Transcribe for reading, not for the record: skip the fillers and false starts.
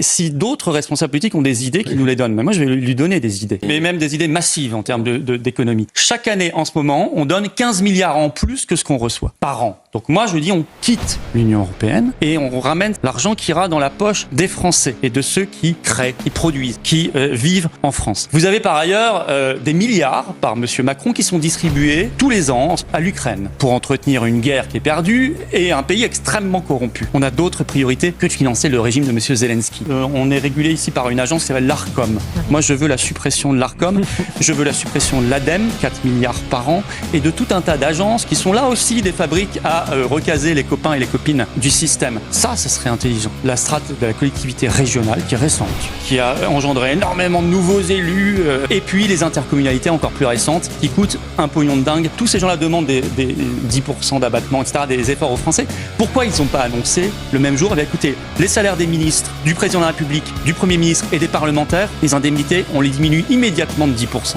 Si d'autres responsables politiques ont des idées, qu'ils nous les donnent. Mais moi, je vais lui donner des idées. Mais même des idées massives en termes d'économie. Chaque année, en ce moment, on donne 15 milliards en plus que ce qu'on reçoit par an. Donc moi, je dis, on quitte l'Union européenne et on ramène l'argent qui ira dans la poche des Français et de ceux qui créent, qui produisent, qui vivent en France. Vous avez par ailleurs des milliards par M. Macron qui sont distribués tous les ans à l'Ukraine pour entretenir une guerre qui est perdue et un pays extrêmement corrompu. On a d'autres priorités que de financer le régime de M. Zelensky. On est régulé ici par une agence qui s'appelle l'Arcom. Moi, je veux la suppression de l'Arcom, je veux la suppression de l'ADEME, 4 milliards par an, et de tout un tas d'agences qui sont là aussi des fabriques à recaser les copains et les copines du système. Ça serait intelligent. La strate de la collectivité régionale, qui est récente, qui a engendré énormément de nouveaux élus, et puis les intercommunalités encore plus récentes, qui coûtent un pognon de dingue. Tous ces gens-là demandent des 10% d'abattement, etc., des efforts aux Français. Pourquoi ils n'ont pas annoncé le même jour? Eh bien, écoutez, les salaires des ministres, du président de la République, du Premier ministre et des parlementaires, les indemnités, on les diminue immédiatement de 10%.